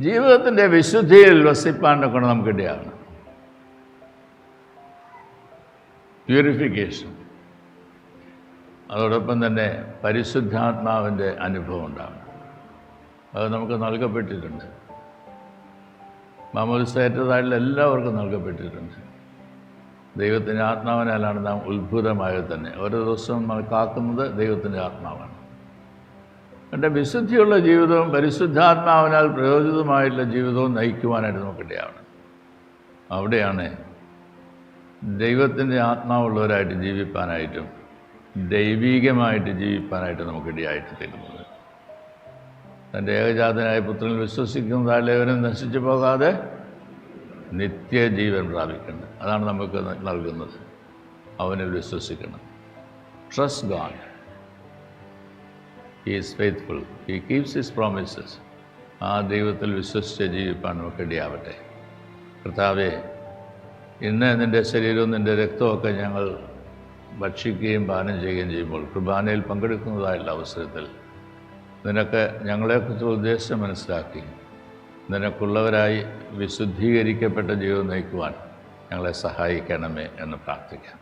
ജീവിതത്തിൻ്റെ വിശുദ്ധിയിൽ വസിപ്പാൻ്റെ ഗുണം നമുക്കിടയാണ്. പ്യൂരിഫിക്കേഷൻ, അതോടൊപ്പം തന്നെ പരിശുദ്ധാത്മാവിൻ്റെ അനുഭവം ഉണ്ടാകും. അത് നമുക്ക് നൽകപ്പെട്ടിട്ടുണ്ട്. മാമോദിസയേറ്റതായിട്ടുള്ള എല്ലാവർക്കും നൽകപ്പെട്ടിട്ടുണ്ട്. ദൈവത്തിൻ്റെ ആത്മാവിനാലാണ് നാം ഉത്ഭുതമായത് തന്നെ. ഓരോ ദിവസവും നമ്മൾ കാക്കുന്നത് ദൈവത്തിൻ്റെ ആത്മാവാണ്. എൻ്റെ വിശുദ്ധിയുള്ള ജീവിതവും പരിശുദ്ധാത്മാവിനാൽ പ്രയോജിതമായിട്ടുള്ള ജീവിതവും നയിക്കുവാനായിട്ട് നമുക്കിടയാണ്. അവിടെയാണ് ദൈവത്തിൻ്റെ ആത്മാവുള്ളവരായിട്ട് ജീവിപ്പാനായിട്ടും ദൈവീകമായിട്ട് ജീവിപ്പാനായിട്ട് നമുക്കിടയായിട്ട് തീരുന്നത്. തൻ്റെ ഏകജാതനായ പുത്രനിൽ വിശ്വസിക്കുന്നതായവരും നശിച്ചു പോകാതെ നിത്യജീവൻ പ്രാപിക്കണം. അതാണ് നമുക്ക് നൽകുന്നത്. അവനിൽ വിശ്വസിക്കണം. Trust God. He is faithful, he keeps his promises. ആ ദൈവത്തിൽ വിശ്വസിച്ച് ജീവിപ്പാൻ നമുക്കിടയാവട്ടെ. കർത്താവേ, ഇന്ന് നിൻ്റെ ശരീരവും നിൻ്റെ രക്തമൊക്കെ ഞങ്ങൾ ഭക്ഷിക്കുകയും പാനം ചെയ്യുകയും ചെയ്യുമ്പോൾ കുർബാനയിൽ പങ്കെടുക്കുന്നതായുള്ള അവസരത്തിൽ നിനക്ക് ഞങ്ങളെക്കുറിച്ച് ഉദ്ദേശം മനസ്സിലാക്കി നിനക്കുള്ളവരായി വിശുദ്ധീകരിക്കപ്പെട്ട ജീവിതം നയിക്കുവാൻ ഞങ്ങളെ സഹായിക്കണമേ എന്ന് പ്രാർത്ഥിക്കാം.